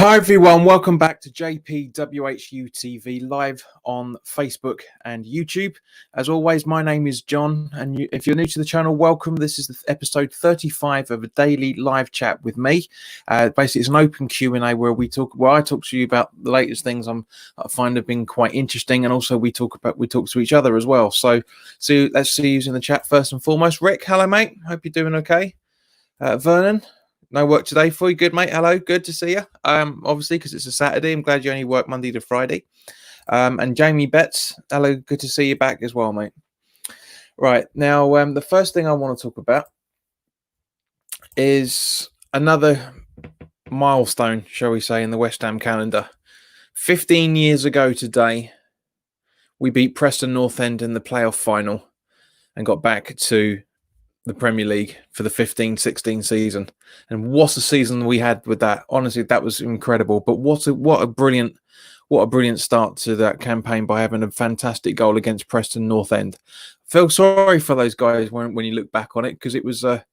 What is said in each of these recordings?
Hi everyone, welcome back to WHU TV live on Facebook and YouTube. As always, my name is John, and if you're new to the channel, welcome. This is the episode 35 of a daily live chat with me. Basically, it's an open Q&A where I talk to you about the latest things I find have been quite interesting, and also we talk to each other as well. So let's see who's in the chat first and foremost. Rick, hello mate. Hope you're doing okay. Vernon. No work today for you. Good, mate. Hello. Good to see you. Obviously, because it's a Saturday. I'm glad you only work Monday to Friday. And Jamie Betts. Hello. Good to see you back as well, mate. Right. Now, the first thing I want to talk about is another milestone, shall we say, in the West Ham calendar. 15 years ago today, we beat Preston North End in the playoff final and got back to the Premier League for the 15-16 season. And what a season we had with that. Honestly, that was incredible. But what a brilliant start to that campaign by having a fantastic goal against Preston North End. I feel sorry for those guys when you look back on it, because it wasn't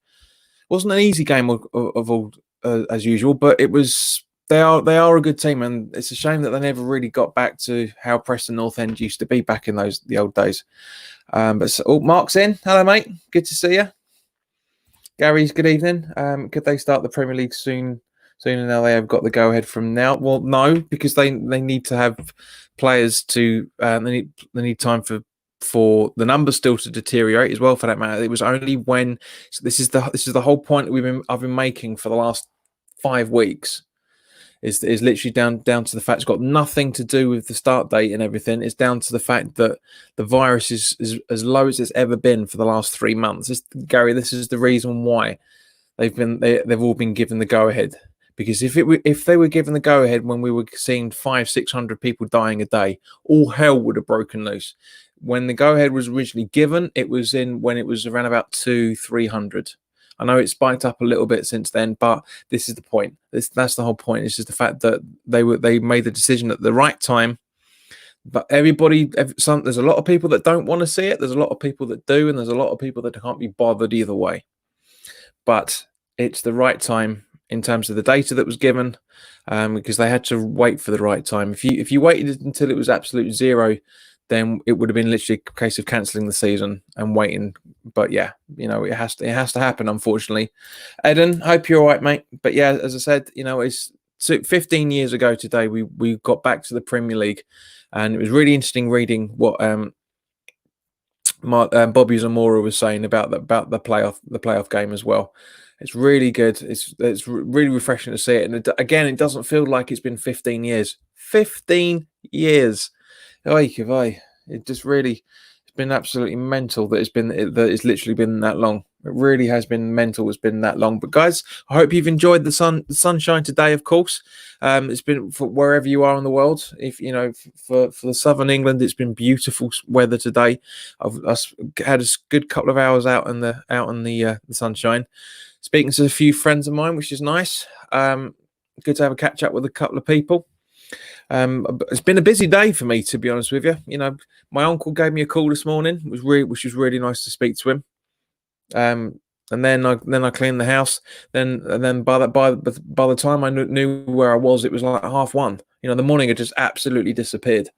an easy game of all as usual, but it was. They are a good team, and it's a shame that they never really got back to how Preston North End used to be back in the old days. Mark's in. Hello, mate. Good to see you. Gary's, good evening. Could they start the Premier League soon? Sooner now they have got the go ahead from now. Well, no, because they need to have players to. They need time for the numbers still to deteriorate as well. For that matter, it was only when. So this is the whole point I've been making for the last 5 weeks. Is literally down to the fact it's got nothing to do with the start date and everything. It's down to the fact that the virus is as low as it's ever been for the last 3 months. Gary, this is the reason why they've all been given the go ahead. Because if they were given the go ahead when we were seeing 500-600 people dying a day, all hell would have broken loose. When the go ahead was originally given, it was when it was around about 200-300. I know it's spiked up a little bit since then, but this is the point. That's the whole point. It's just the fact that they made the decision at the right time. But there's a lot of people that don't want to see it. There's a lot of people that do, and there's a lot of people that can't be bothered either way. But it's the right time in terms of the data that was given, because they had to wait for the right time. If you waited until it was absolute zero, then it would have been literally a case of cancelling the season and waiting. But yeah, it has to happen, unfortunately. Eden, hope you're all right, mate. But yeah, as I said, it's 15 years ago today we got back to the Premier League, and it was really interesting reading what Bobby Zamora was saying about the playoff game as well. It's really good. It's really refreshing to see it. And again, it doesn't feel like it's been 15 years. 15 years. It just really, it's been absolutely mental that it's literally been that long. It really has been mental. It's been that long. But guys, I hope you've enjoyed the sunshine today. Of course, it's been for wherever you are in the world. If for the southern England, it's been beautiful weather today. I've had a good couple of hours out in the sunshine, speaking to a few friends of mine, which is nice. Good to have a catch up with a couple of people. It's been a busy day for me, to be honest with you. My uncle gave me a call this morning, which was really nice to speak to him. And then I cleaned the house. Then by the time I knew where I was, it was like 1:30. The morning had just absolutely disappeared.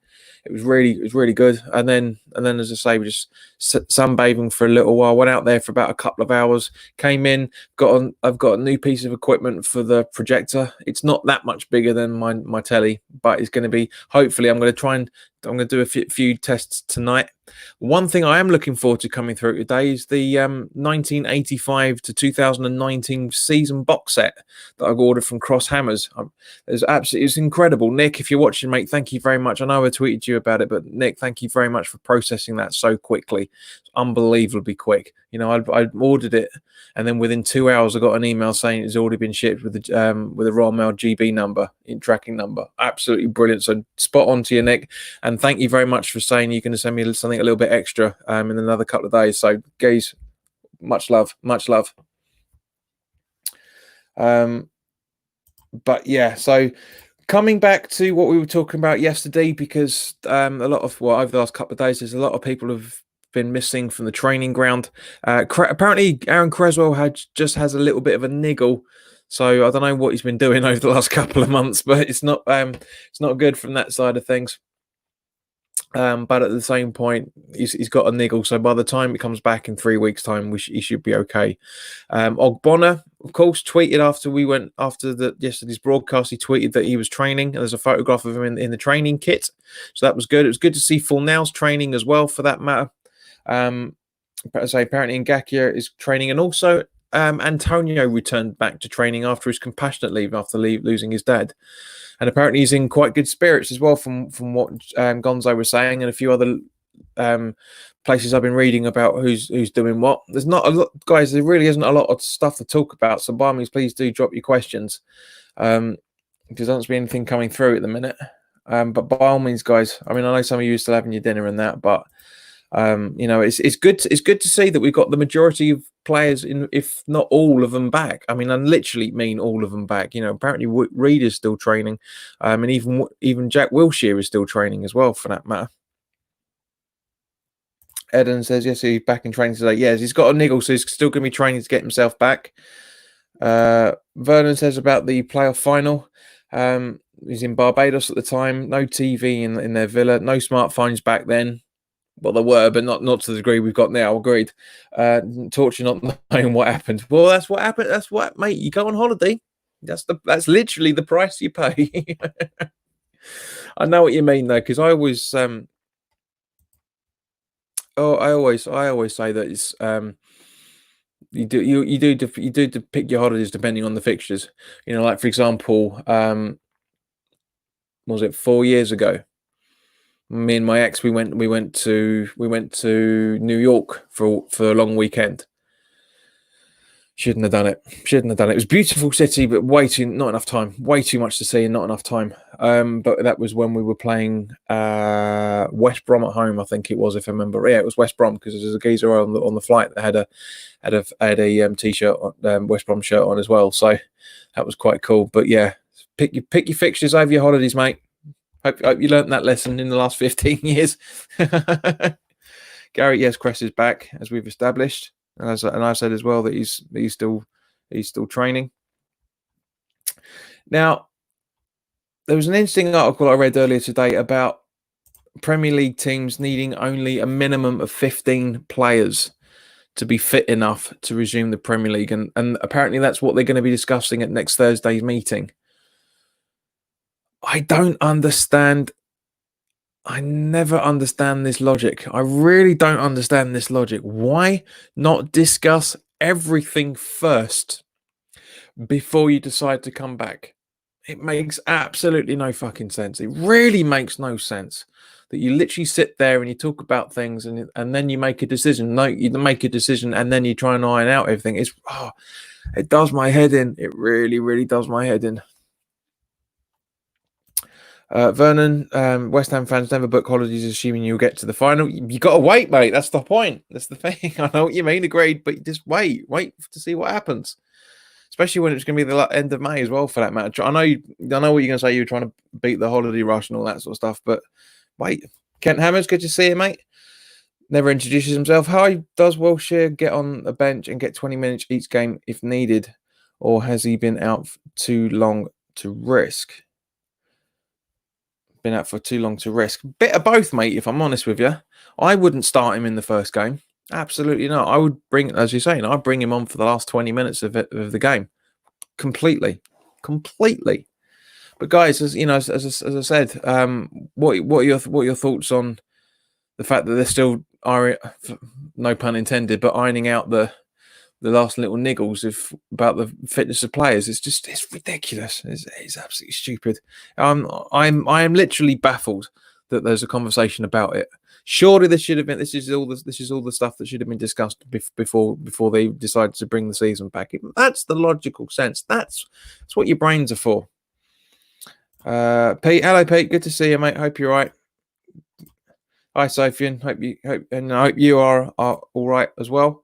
It was really good. And then, as I say, we just sunbathing for a little while. Went out there for about a couple of hours. Came in. I've got a new piece of equipment for the projector. It's not that much bigger than my telly, but it's going to be. Hopefully, I'm going to do a few tests tonight. One thing I am looking forward to coming through today is the 1985 to 2019 season box set that I ordered from Cross Hammers. It's incredible. Nick, if you're watching, mate, thank you very much. I know I tweeted you about it, but Nick, thank you very much for processing that so quickly. It's unbelievably quick. I ordered it, and then within 2 hours, I got an email saying it's already been shipped with a Royal Mail GB number, tracking number. Absolutely brilliant. So spot on to you, Nick, and thank you very much for saying you're going to send me something a little bit extra in another couple of days. So, guys, much love. But yeah, so coming back to what we were talking about yesterday, because over the last couple of days, there's a lot of people have been missing from the training ground. Apparently, Aaron Creswell has a little bit of a niggle So I don't know what he's been doing over the last couple of months, but it's not good from that side of things. But at the same point, he's got a niggle. So by the time he comes back in 3 weeks' time, he should be okay. Ogbonna, of course, tweeted after yesterday's broadcast. He tweeted that he was training. And there's a photograph of him in the training kit. So that was good. It was good to see Fornals training as well, for that matter. So apparently Ngakia is training, and also Antonio returned back to training after his compassionate leave after losing his dad. And apparently he's in quite good spirits as well, from what Gonzo was saying, and a few other places I've been reading about who's doing what. There's not a lot, guys. There really isn't a lot of stuff to talk about. So by all means, please do drop your questions. Because there doesn't be anything coming through at the minute. But by all means, guys. I mean, I know some of you are still having your dinner and that, but it's good. It's good to see that we've got the majority of players, if not all of them, back. I mean, I literally mean all of them back. Apparently Reed is still training, and even Jack Wilshere is still training as well, for that matter. Eden says yes, he's back in training today. Yes, he's got a niggle, so he's still going to be training to get himself back. Vernon says about the playoff final. He's in Barbados at the time. No TV in their villa. No smartphones back then. Well, there were, but not to the degree we've got now. Agreed. Torture not knowing what happened. Well, that's what happened. That's what, mate. You go on holiday. That's literally the price you pay. I know what you mean, though, because I always I always say that it's you do pick your holidays depending on the fixtures. Like for example, was it 4 years ago? Me and my ex, we went to New York for a long weekend. Shouldn't have done it. It was a beautiful city, but not enough time. Way too much to see and not enough time. But that was when we were playing West Brom at home, I think it was, if I remember. Yeah, it was West Brom, because there's a geezer on the flight that had a t-shirt, West Brom shirt on as well. So that was quite cool. But yeah, pick your fixtures over your holidays, mate. Hope you learnt that lesson in the last 15 years. Gary, yes, Cress is back, as we've established. And I've said as well that he's still training. Now, there was an interesting article I read earlier today about Premier League teams needing only a minimum of 15 players to be fit enough to resume the Premier League. And apparently that's what they're going to be discussing at next Thursday's meeting. I don't understand. I never understand this logic. I really don't understand this logic. Why not discuss everything first before you decide to come back? It makes absolutely no fucking sense. It really makes no sense that you literally sit there and you talk about things and then you make a decision. No, you make a decision and then you try and iron out everything. It does my head in. It really, really does my head in. Vernon, West Ham fans never book holidays assuming you'll get to the final. You got to wait, mate. That's the point. That's the thing. I know what you mean. Agreed. But just wait to see what happens. Especially when it's going to be the end of May as well, for that matter. I know what you're going to say. You're trying to beat the holiday rush and all that sort of stuff. But wait. Kent Hammers, good to see you, mate. Never introduces himself. How does Wilshere get on a bench and get 20 minutes each game if needed? Or has he been out too long to risk? Been out for too long to risk. Bit of both, mate, if I'm honest with you. I wouldn't start him in the first game. Absolutely not. I would as you're saying, I'd bring him on for the last 20 minutes of the game. Completely. But guys, as I said, what are your thoughts on the fact that they're still, no pun intended, but ironing out the last little niggles about the fitness of players? It's ridiculous. It's absolutely stupid. I am literally baffled that there's a conversation about it. Surely this is all the stuff that should have been discussed before they decided to bring the season back. That's the logical sense. That's what your brains are for. Pete, hello Pete, good to see you, mate. Hope you're right. Hi Sofian, I hope you are all right as well.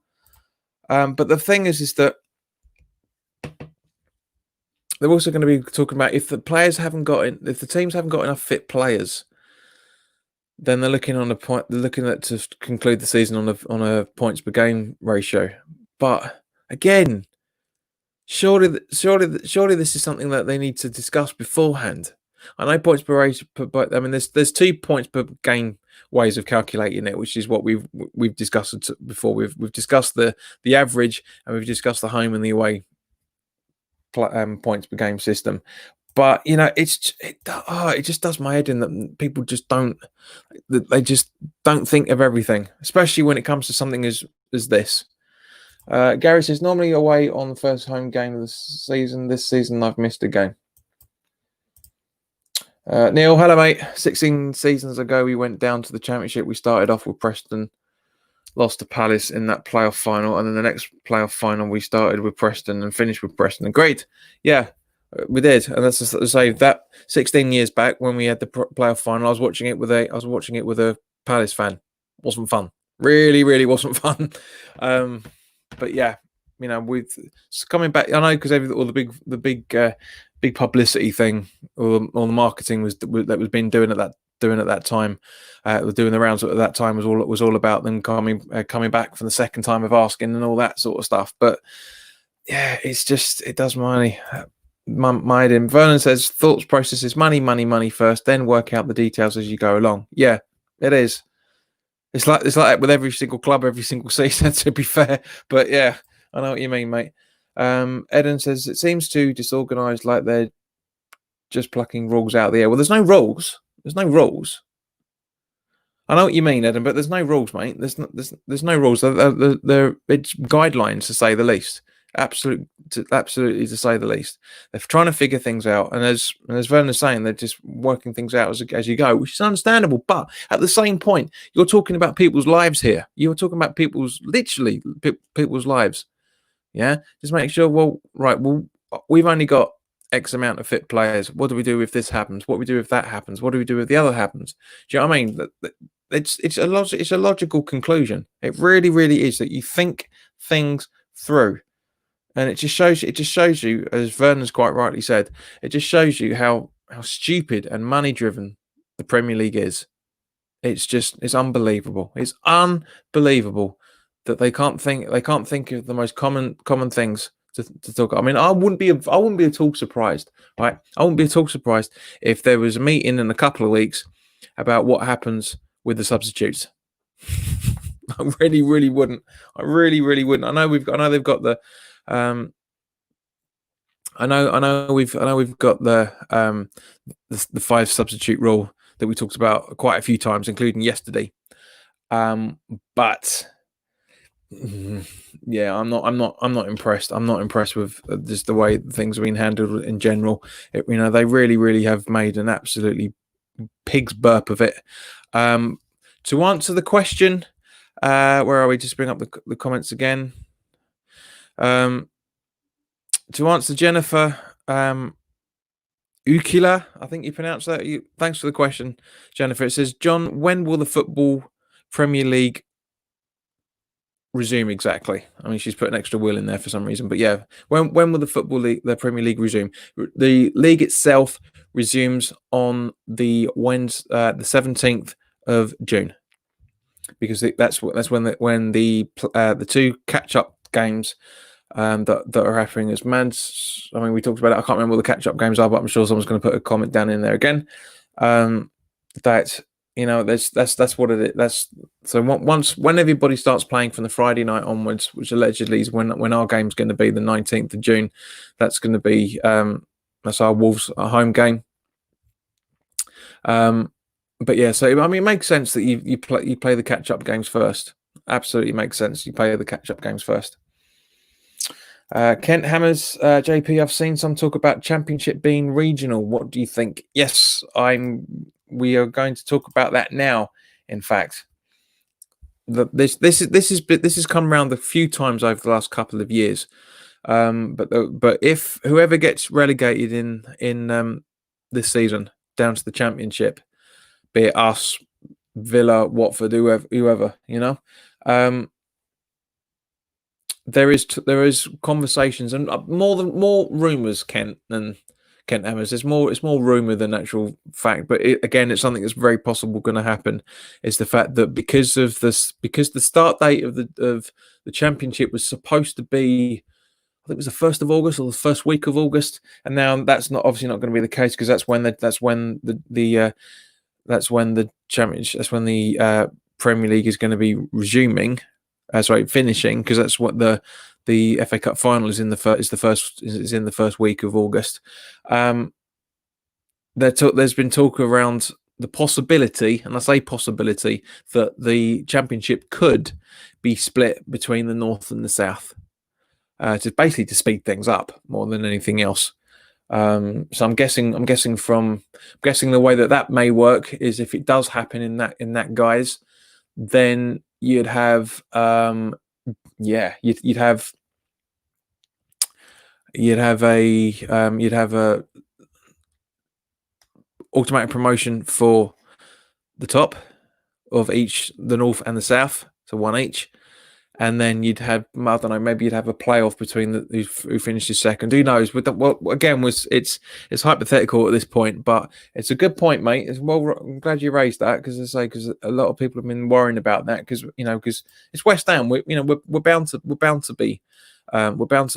But the thing is that they're also going to be talking about if the teams haven't got enough fit players, then they're looking at to conclude the season on a points per game ratio. But again, surely this is something that they need to discuss beforehand. I know points per race, but I mean, there's 2 points per game ways of calculating it, which is what we've discussed before. We've discussed the average, and we've discussed the home and the away points per game system. But it just does my head in that people just don't think of everything, especially when it comes to something as this. Gary says, normally away on the first home game of the season. This season, I've missed a game. Neil, hello, mate. 16 seasons ago, we went down to the Championship. We started off with Preston, lost to Palace in that playoff final, and then the next playoff final, we started with Preston and finished with Preston. And great, yeah, we did. And that's to say that 16 years back when we had the playoff final, I was watching it with a Palace fan. Wasn't fun. Really wasn't fun. But yeah, with coming back, I know because all the big publicity thing, or the marketing that was being doing at that time, doing the rounds at that time was all about them coming back for the second time of asking and all that sort of stuff. But yeah, it does my head in. Vernon says thoughts process is money first, then work out the details as you go along. Yeah, it is. It's like that with every single club, every single season, to be fair. But yeah, I know what you mean, mate. Eden says it seems too disorganised, like they're just plucking rules out of the air. Well, there's no rules. There's no rules. I know what you mean, Eden, but there's no rules, mate. There's no rules. It's guidelines, to say the least. Absolutely, to say the least. They're trying to figure things out, and as Vernon is saying, they're just working things out as you go, which is understandable. But at the same point, you're talking about people's lives here. You're talking about people's lives. Yeah, just make sure. Well, we've only got X amount of fit players. What do we do if this happens? What do we do if that happens? What do we do if the other happens? Do you know what I mean? It's a logical conclusion. It really is, that you think things through. And it just shows you, as Vernon's quite rightly said, it just shows you how stupid and money driven the Premier League is. It's unbelievable. It's unbelievable that they can't think of the most common things to talk. I mean, I wouldn't be at all surprised, right? I wouldn't be at all surprised if there was a meeting in a couple of weeks about what happens with the substitutes. I really wouldn't. I really wouldn't. I know they've got the. I know we've got the 5 substitute rule that we talked about quite a few times, including yesterday. But yeah, I'm not impressed. I'm not impressed with just the way things have been handled in general. They really have made an absolutely pig's burp of it. To answer the question, where are we? Just bring up the comments again. To answer Jennifer Ukila, I think you pronounce that. Thanks for the question, Jennifer. It says, John, when will the Football Premier League resume exactly? I mean, she's put an extra will in there for some reason, but yeah, when will the Premier League resume? The league itself resumes on the 17th of June, because that's when the 2 catch-up games that are happening as Mans. I mean, we talked about it. I can't remember what the catch-up games are, but I'm sure someone's going to put a comment down in there again. That's what it is. That's so when everybody starts playing from the Friday night onwards, which allegedly is when our game's going to be the 19th of June. That's going to be that's our Wolves home game. But yeah, so I mean, it makes sense that you play the catch-up games first. Absolutely makes sense. You play the catch-up games first. Kent Hammers, JP, I've seen some talk about Championship being regional. What do you think? Yes, we are going to talk about that now. In fact, this has come around a few times over the last couple of years. But if whoever gets relegated in this season down to the Championship, be it us, Villa, Watford, whoever, there is conversations and more rumours, Kent Hammers. It's more rumour than actual fact. But it's something that's very possible going to happen. Is the fact that because the start date of the Championship was supposed to be, I think it was the 1st of August or the first week of August, and now that's not obviously not going to be the case because that's when the Premier League is going to be resuming, finishing, because that's what the FA Cup final is in the first week of August. There's been talk around the possibility, and I say possibility, that the Championship could be split between the North and the South, to speed things up more than anything else. So I'm guessing the way that may work is if it does happen in that guise, then you'd have you'd have a automatic promotion for the top of each, the North and the South, so one each, and then you'd have, I don't know, maybe you'd have a playoff between who finishes second. Who knows? But again, it's hypothetical at this point, but it's a good point, mate. I'm glad you raised that because a lot of people have been worrying about that because it's West Ham. We're bound to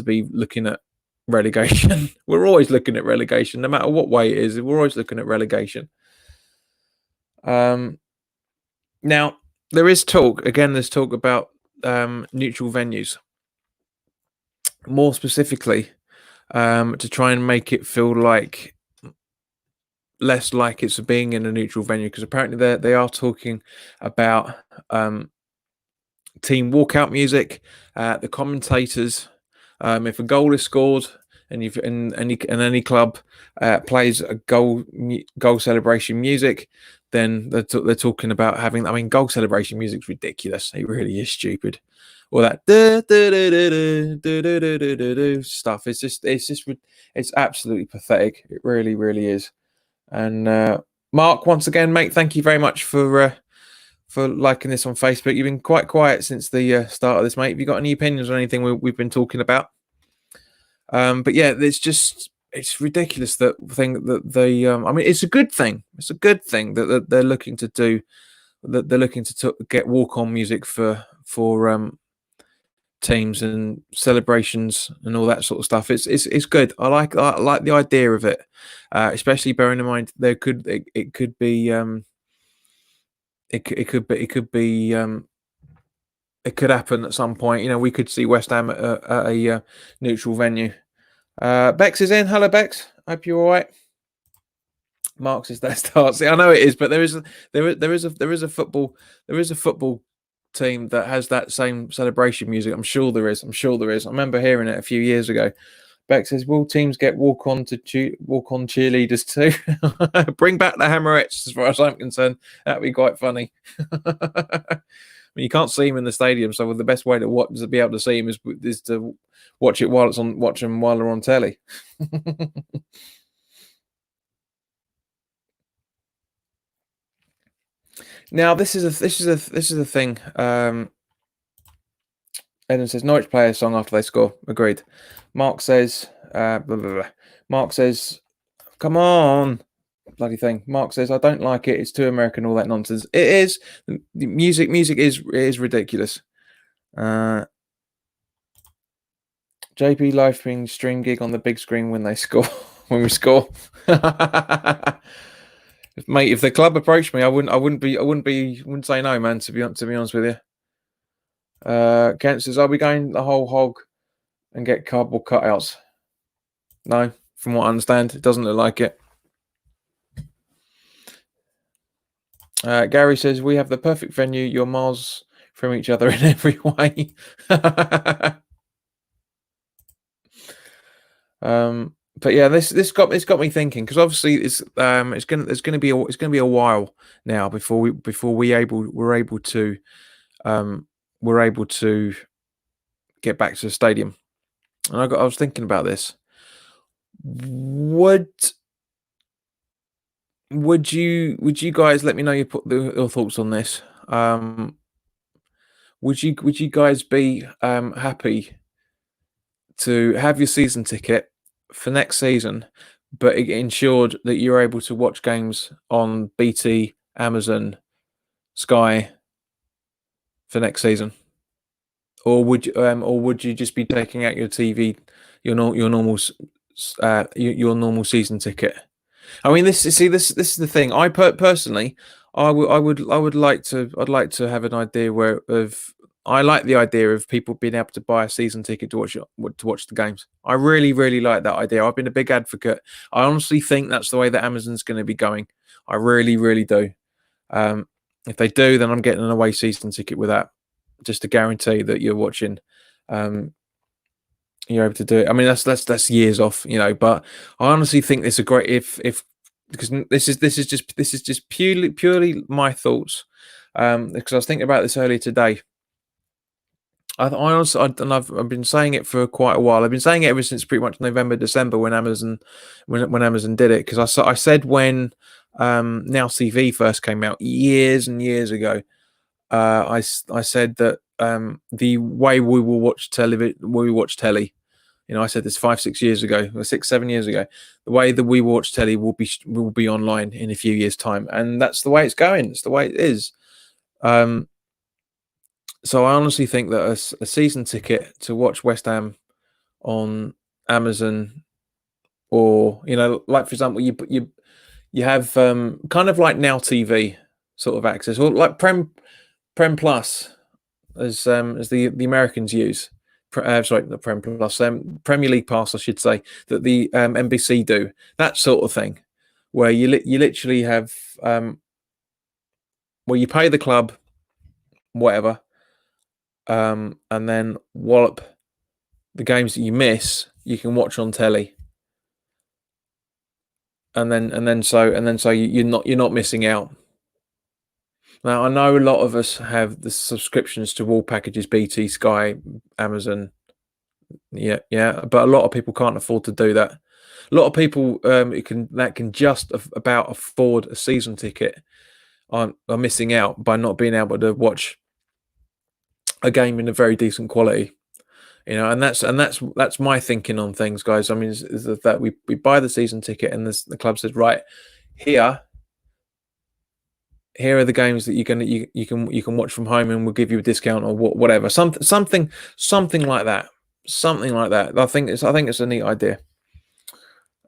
be looking at relegation. We're always looking at relegation, no matter what way it is. We're always looking at relegation. Now there's talk about neutral venues, more specifically to try and make it feel like less like it's being in a neutral venue, because apparently they are talking about team walkout music, the commentators. If a goal is scored and any club plays a goal celebration music, then they're talking about having. I mean, goal celebration music's ridiculous. It really is stupid. All that stuff. It's absolutely pathetic. It really, really is. And Mark, once again, mate, thank you very much for liking this on Facebook. You've been quite quiet since the start of this, mate. Have you got any opinions on anything we've been talking about? But yeah, it's ridiculous that they. I mean, it's a good thing. It's a good thing that they're looking to do. That they're looking to get walk-on music for teams and celebrations and all that sort of stuff. It's good. I like the idea of it, especially bearing in mind it could happen at some point. We could see West Ham at a neutral venue. Bex is in. Hello, Bex. Hope you're all right. Mark says that starts. I know it is, but there is a football team that has that same celebration music. I'm sure there is. I remember hearing it a few years ago. Beck says, will teams get walk-on cheerleaders too? Bring back the Hammerettes, as far as I'm concerned. That'd be quite funny. I mean, you can't see them in the stadium, so the best way to be able to see them is to watch them while they're on telly. Now, this is a thing. Eden says Norwich play a song after they score. Agreed. Mark says, blah, blah, blah. Mark says, come on, bloody thing. Mark says, I don't like it. It's too American, all that nonsense. It is. The music is ridiculous. JP live stream gig on the big screen when they score. When we score. Mate, if the club approached me, I wouldn't say no, man. To be honest with you. Kent says, "Are we going the whole hog and get cardboard cutouts?" No, from what I understand, it doesn't look like it. Gary says, "We have the perfect venue. You're miles from each other in every way." But yeah, this got me thinking, because obviously it's going to be a while now before we're able to get back to the stadium. And I was thinking about this. Would you guys let me know your thoughts on this? Would you guys be happy to have your season ticket for next season, but it ensured that you're able to watch games on BT, Amazon, Sky for next season? or would you just be taking out your TV, your normal your normal season ticket? I mean, this is the thing. Personally, I would like to have an idea where of I like the idea of people being able to buy a season ticket to watch the games. I really like that idea. I've been a big advocate. I honestly think that's the way that Amazon's going to be going. I really do. Um, if they do, then I'm getting an away season ticket with that, just to guarantee that you're watching. Um, you're able to do it. I mean, that's years off, But I honestly think it's a great if because this is just purely my thoughts. Because I was thinking about this earlier today. And I've been saying it for quite a while. I've been saying it ever since pretty much November, December when Amazon did it. Because I said when Now TV first came out years and years ago, I said that the way we will watch telly, I said this 5-6 years ago, or 6-7 years ago, the way that we watch telly will be online in a few years' time, and that's the way it's going. It's the way it is. So I honestly think that a season ticket to watch West Ham on Amazon, or like for example, you have kind of like Now TV sort of access, or like Prem Plus, as the Americans use. Sorry, not Prem Plus, Premier League Pass, I should say, that the NBC do. That sort of thing, where you literally have where you pay the club, whatever, and then wallop the games that you miss, you can watch on telly, and then so you're not missing out. Now I know a lot of us have the subscriptions to all packages: BT, Sky, Amazon. Yeah, but a lot of people can't afford to do that. A lot of people can just about afford a season ticket are missing out by not being able to watch a game in a very decent quality. And that's my thinking on things, guys. I mean, is that we buy the season ticket, and the club says, right, here are the games that you can watch from home, and we'll give you a discount or whatever, something like that. Something like that. I think it's a neat idea.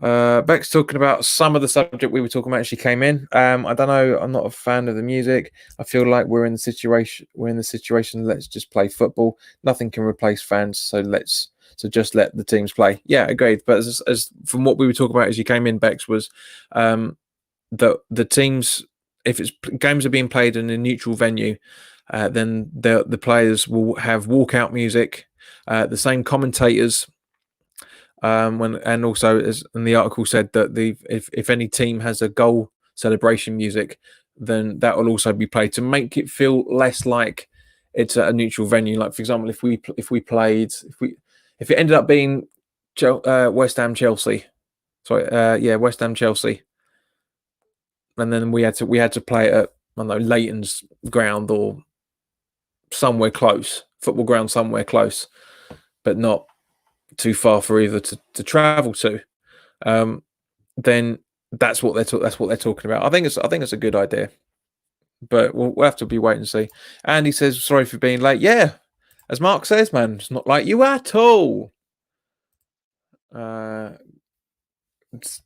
Beck's talking about some of the subject we were talking about. She came in. I don't know. I'm not a fan of the music. I feel like we're in the situation. Let's just play football. Nothing can replace fans. So just let the teams play. Yeah, agreed. But as from what we were talking about as you came in, Bex, was that the teams, if games are being played in a neutral venue, then the players will have walkout music. The same commentators, and also, as in the article said, that if any team has a goal celebration music, then that will also be played to make it feel less like it's a neutral venue. Like for example, if it ended up being West Ham Chelsea, West Ham Chelsea, and then we had to play it at, I don't know, Leighton's ground or somewhere close, football ground somewhere close, but not too far for either to travel to, then that's what they're talking about. I think it's a good idea, but we'll have to be wait and see. And he says, sorry for being late. Yeah, as Mark says, man, it's not like you at all.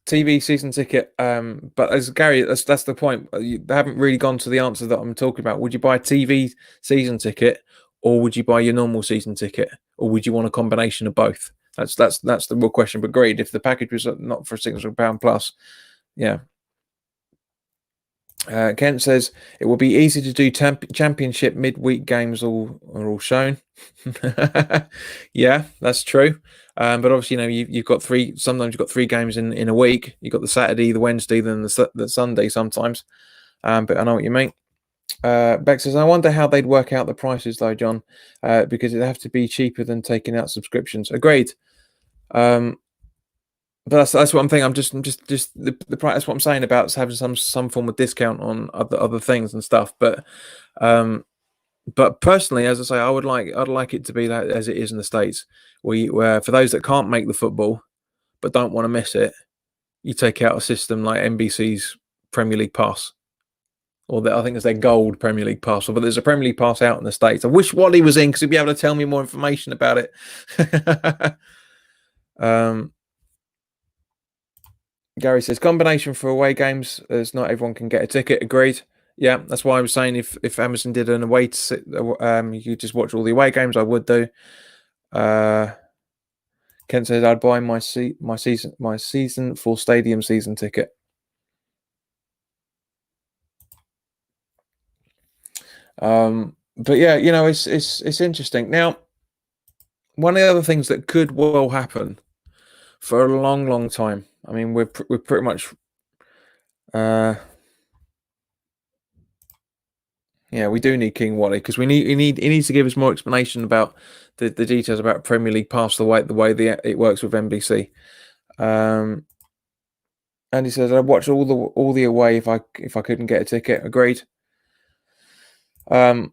TV season ticket, but as Gary, that's the point. They haven't really gone to the answer that I'm talking about. Would you buy a TV season ticket, or would you buy your normal season ticket, or would you want a combination of both? That's the real question. But agreed, if the package was not for £600 plus, yeah. Kent says it will be easy to do championship midweek games are all shown. Yeah, that's true. But obviously, you've got three. Sometimes you've got three games in a week. You've got the Saturday, the Wednesday, then the Sunday sometimes. But I know what you mean. Beck says, I wonder how they'd work out the prices though, John, because it'd have to be cheaper than taking out subscriptions. Agreed. But that's what I'm thinking. I'm just the price. That's what I'm saying about having some form of discount on other things and stuff. But personally, as I say, I'd like it to be that as it is in the States, where for those that can't make the football but don't want to miss it, you take out a system like NBC's Premier League Pass. or I think it's their gold Premier League pass. But there's a Premier League pass out in the States. I wish Wally was in because he'd be able to tell me more information about it. Gary says combination for away games as not everyone can get a ticket. Agreed. Yeah, that's why I was saying if Amazon did an away you could just watch all the away games. I would do. Kent says I'd buy my season full stadium season ticket. But yeah, it's interesting. Now, one of the other things that could well happen for a long, long time. I mean, we're pretty much, we do need King Wally because he needs to give us more explanation about the details about Premier League Pass, the way it works with NBC. And he says I'd watch all the away if I couldn't get a ticket. Agreed. But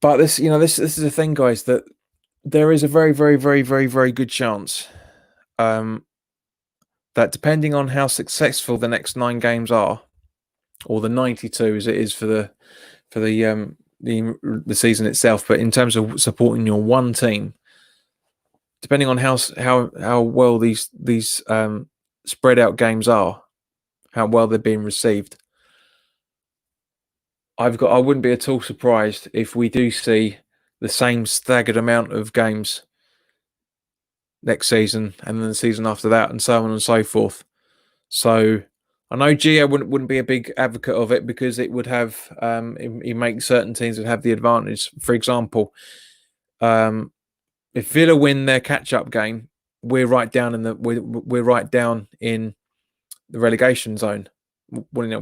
this is the thing, guys, that there is a very, very, very, very, very good chance that depending on how successful the next 9 games are, or the 92 as it is for the season itself, but in terms of supporting your one team, depending on how well these spread out games are, how well they're being received, I wouldn't be at all surprised if we do see the same staggered amount of games next season and then the season after that, and so on and so forth. So I know Gio wouldn't be a big advocate of it because it would have he makes certain teams would have the advantage. For example, if Villa win their catch-up game, we're right down in the relegation zone. We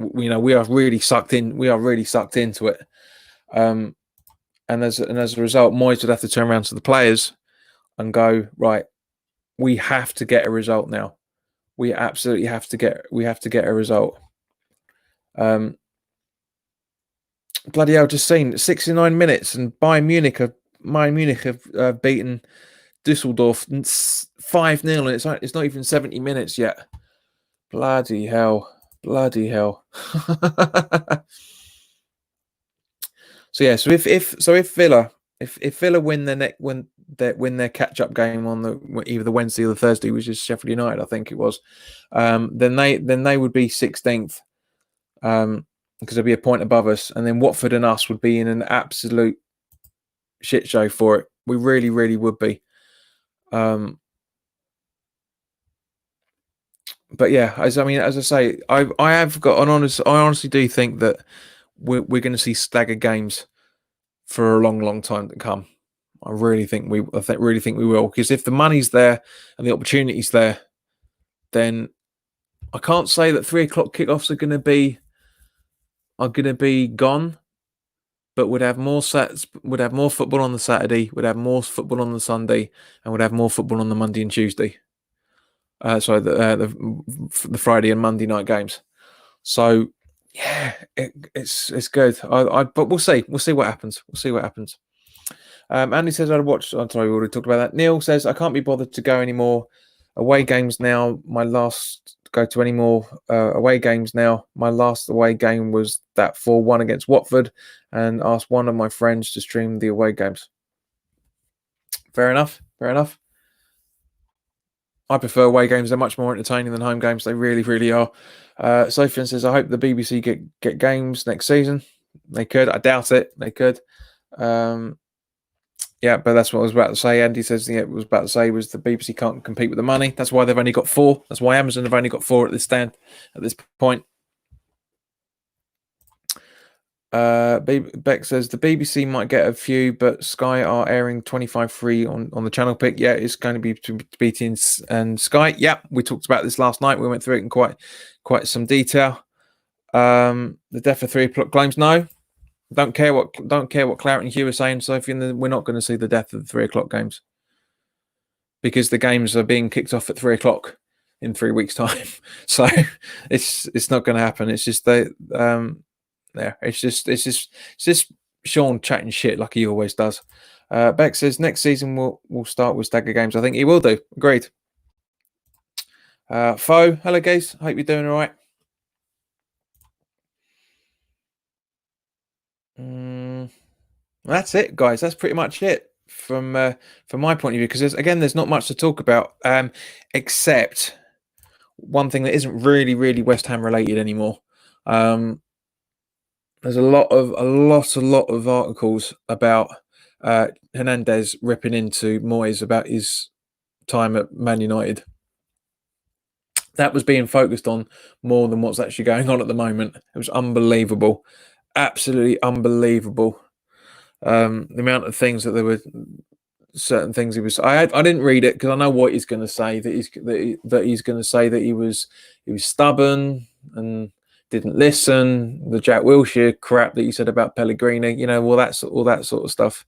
are really sucked in. We are really sucked into it. And as a result, Moyes would have to turn around to the players and go, right, we have to get a result now. We absolutely have to get a result. Bloody hell, just seen 69 minutes and Bayern Munich have beaten Düsseldorf 5-0 and it's not even 70 minutes yet. Bloody hell. So yeah, so if Villa win their catch up game on either the Wednesday or the Thursday, which is Sheffield United, I think it was, then they would be 16th, because there'd be a point above us, and then Watford and us would be in an absolute shit show for it. We really, really would be. But yeah, as I say, I honestly do think that we're going to see staggered games for a long, long time to come. I really think we will, because if the money's there and the opportunity's there, then I can't say that 3 o'clock kickoffs are going to be gone, but would have more football on the Saturday, would have more football on the Sunday, and would have more football on the Monday and Tuesday. The Friday and Monday night games. So yeah, it's good. But we'll see. We'll see what happens. Andy says I'd watch. I'm sorry, we already talked about that. Neil says I can't be bothered to go anymore away games now. My last away games now. My last away game was that 4-1 against Watford, and asked one of my friends to stream the away games. Fair enough. I prefer away games. They're much more entertaining than home games. They really, really are. Sophie says, I hope the BBC get games next season. They could. I doubt it. They could. Yeah, but that's what I was about to say. Andy says was the BBC can't compete with the money. That's why they've only got 4. That's why Amazon have only got 4 at this point. Beck says the BBC might get a few, but Sky are airing 25 free on the channel pick. Yeah, it's going to be between BT and Sky. Yeah, we talked about this last night. We went through it in quite some detail. The death of 3 o'clock games. No, don't care what Claret and Hugh are saying, Sophie. We're not going to see the death of the 3 o'clock games because the games are being kicked off at 3 o'clock in 3 weeks' time. So it's not going to happen. It's just there. It's just Sean chatting shit like he always does. Beck says next season we'll start with stagger games. I think he will do. Agreed. Fo, hello guys. Hope you're doing all right. That's it, guys. That's pretty much it from my point of view. Because there's not much to talk about, except one thing that isn't really West Ham related anymore. There's a lot of articles about Hernandez ripping into Moyes about his time at Man United. That was being focused on more than what's actually going on at the moment. It was unbelievable, absolutely unbelievable. The amount of things that there were, certain things he was. I didn't read it because I know what he's going to say. That he's going to say that he was stubborn and didn't listen. The Jack Wilshere crap that he said about Pellegrini. You know, all that sort of stuff.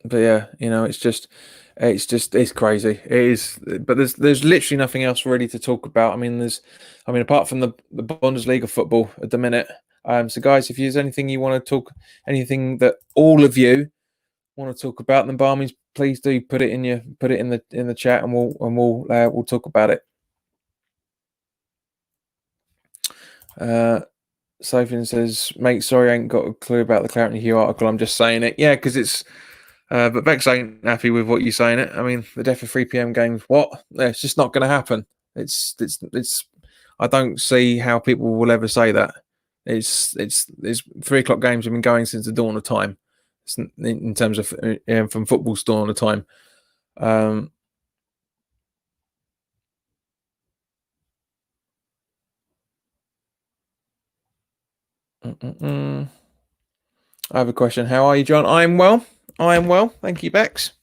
But yeah, you know, it's crazy. It is, but there's literally nothing else really to talk about. Apart from the Bundesliga football at the minute. So guys, if there's anything you want to talk, anything that all of you want to talk about, then by all means, please do put it in the chat, and we'll talk about it. Sophie says, "Mate, sorry, I ain't got a clue about the Clarence Hugh article. I'm just saying it. Yeah, because it's." But Bex ain't happy with what you're saying. It. I mean, the death of 3 p.m. games. What? It's just not going to happen. It's. I don't see how people will ever say that. It's 3 o'clock games have been going since the dawn of time. It's in terms of from football's dawn of time. I have a question. How are you, John? I am well. Thank you, Bex.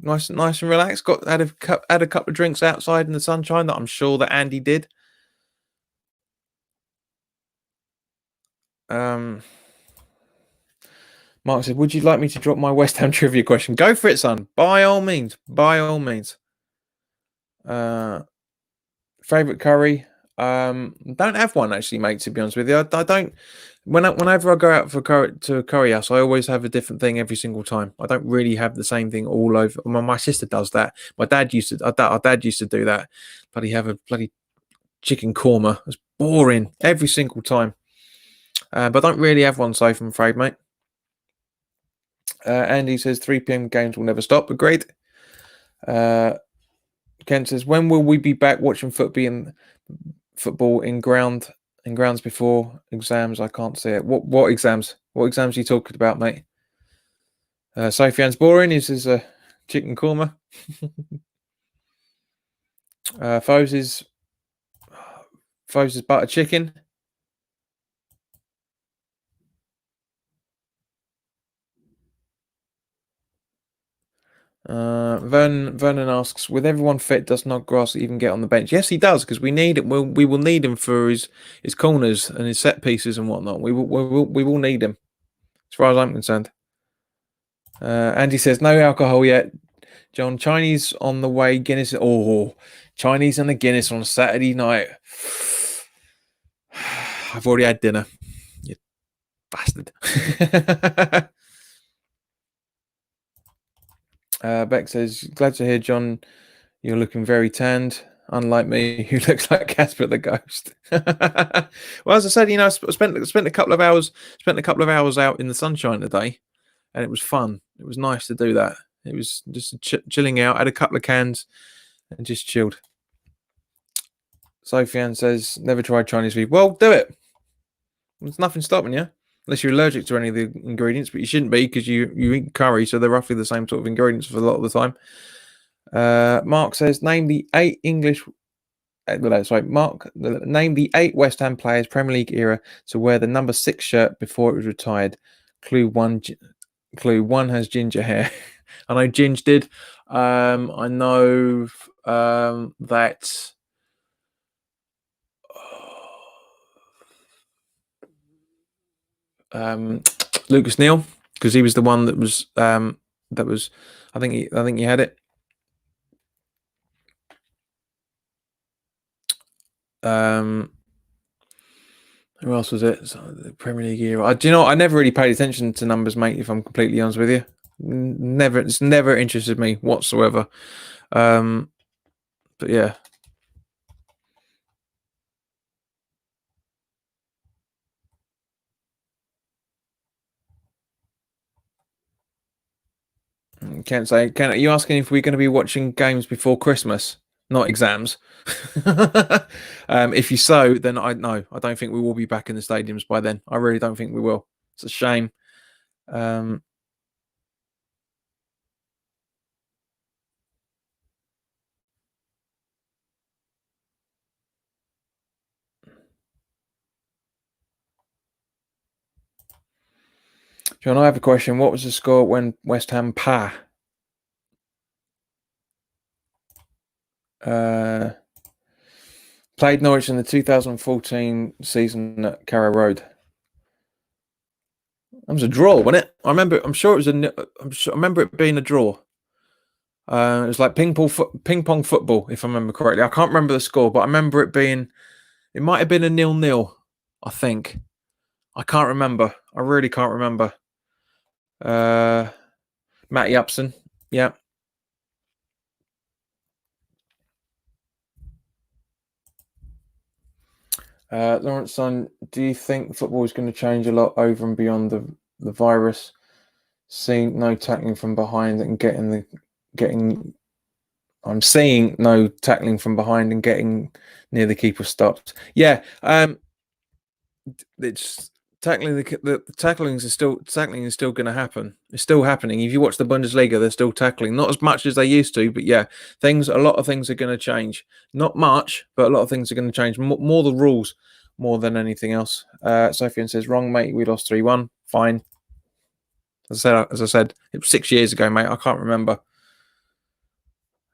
Nice and relaxed. Had a couple of drinks outside in the sunshine that I'm sure that Andy did. Mark said, "Would you like me to drop my West Ham trivia question?" Go for it, son. By all means. Favorite curry? Don't have one actually, mate. To be honest with you, I don't. Whenever I go out to a curry house, I always have a different thing every single time. I don't really have the same thing all over. My sister does that. My dad used to. Our dad used to do that. Have a bloody chicken korma. It's boring every single time. But I don't really have one safe, I'm afraid, mate. Andy says 3 p.m. games will never stop. Agreed. Ken says, when will we be back watching football in grounds before exams? I can't see it. What exams? What exams are you talking about, mate? Sofian's boring. He says chicken korma. Foes is butter chicken. Vernon asks, with everyone fit, does Snodgrass even get on the bench? Yes, he does, because we need it. We will need him for his corners and his set pieces and whatnot. We will need him, as far as I'm concerned. Andy says, no alcohol yet. John, Chinese on the way, Guinness. Oh, Chinese and the Guinness on Saturday night. I've already had dinner. You bastard. Beck says, glad to hear, John, you're looking very tanned, unlike me, who looks like Casper the Ghost. Well, as I said, I spent a couple of hours out in the sunshine today, and it was fun. It was nice to do that. It was just chilling out. Had a couple of cans and just chilled. Sofian says, never tried Chinese food. Well, do it. There's nothing stopping you. Unless you're allergic to any of the ingredients, but you shouldn't be because you eat curry, so they're roughly the same sort of ingredients for a lot of the time. Mark says, name the 8 English. Mark, name the 8 West Ham players Premier League era to wear the number 6 shirt before it was retired. Clue 1 has ginger hair. I know Ginge did. I know that. Lucas Neal, because he was the one that was I think he had it. Who else was it? The Premier League era. Do you know? I never really paid attention to numbers, mate. If I'm completely honest with you, it's never interested me whatsoever. But yeah. Can't say. Are you asking if we're going to be watching games before Christmas, not exams? If you so, then I no, I don't think we will be back in the stadiums by then. I really don't think we will. It's a shame. Um, John, I have a question. What was the score when West Ham uh, played Norwich in the 2014 season at Carrow Road? It was a draw, wasn't it? I remember. I'm sure it was I remember it being a draw. It was like ping pong football, if I remember correctly. I can't remember the score, but I remember it being. It might have been a 0-0. I think. I can't remember. I really can't remember. Matty Upson. Yeah. Lawrence Son, do you think football is going to change a lot over and beyond the virus? Seeing no tackling from behind and getting. I'm seeing no tackling from behind and getting near the keeper stopped. Yeah. It's tackling the tackling is still going to happen. It's still happening. If you watch the Bundesliga, they're still tackling, not as much as they used to, but yeah, a lot of things are going to change. Not much, but a lot of things are going to change. More the rules, more than anything else. Sofian says, "Wrong, mate. We lost 3-1. Fine." As I said, it was 6 years ago, mate. I can't remember.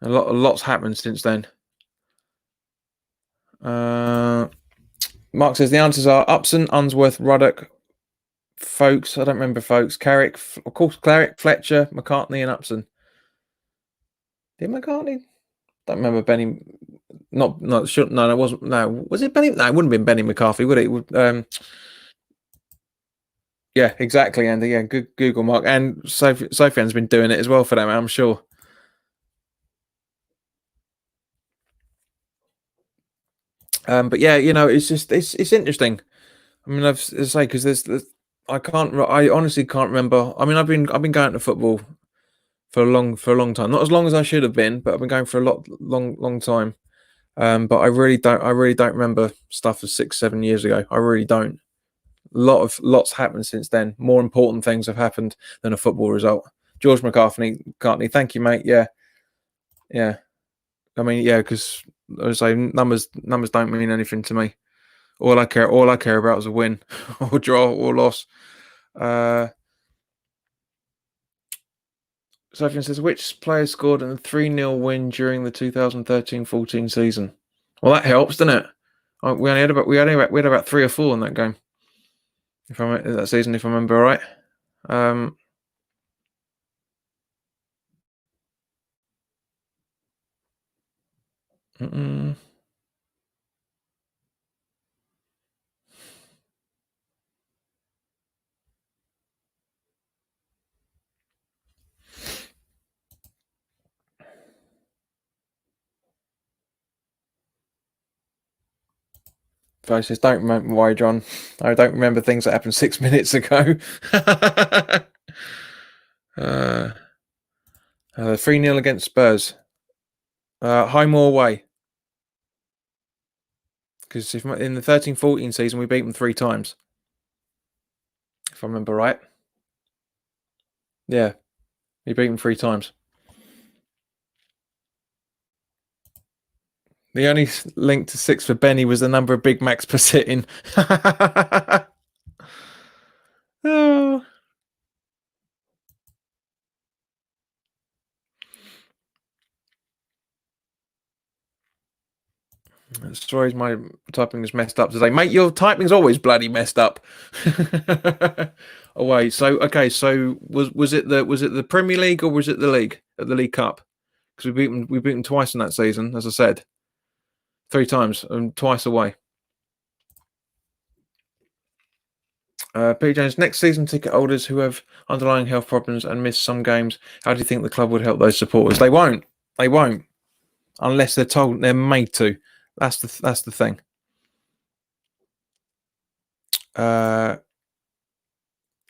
A lot's happened since then. Mark says the answers are Upson, Unsworth, Ruddock, Folks. I don't remember Folks. Carrick, of course, Carrick, Fletcher, McCartney, and Upson. Did McCartney? Don't remember Benny. No, it wasn't. No, was it Benny? No, it wouldn't have been Benny McCarthy, would it? Yeah, exactly, Andy. Yeah, good Google, Mark. And Sofian's been doing it as well for them, I'm sure. But yeah, it's interesting. I mean, I've to say because I honestly can't remember. I mean, I've been going to football for a long time. Not as long as I should have been, but I've been going for a long time. But I really don't remember stuff of 6-7 years ago. I really don't. Lots happened since then. More important things have happened than a football result. George McCartney, thank you, mate. Yeah. I mean, yeah, because I was saying numbers don't mean anything to me. All I care about is a win, or draw, or loss. Sofian says, which player scored in the 3-0 win during the 2013-14 season? Well, that helps, doesn't it? We had about 3 or 4 in that game. That season, if I remember right. Says, don't remember why, John. I don't remember things that happened 6 minutes ago. 3-0 against Spurs. Home or away? Because in the 13-14 season, we beat them 3 times. If I remember right. Yeah. We beat them 3 times. The only link to 6 for Benny was the number of Big Macs per sitting. Oh. Sorry, my typing is messed up today, mate. Your typing's always bloody messed up. Away. So okay. So was it the Premier League or was it the league at the League Cup? Because we beat them twice in that season, as I said, 3 times and twice away. Pete Jones, next season ticket holders who have underlying health problems and miss some games, how do you think the club would help those supporters? They won't. Unless they're told they're made to. That's the thing.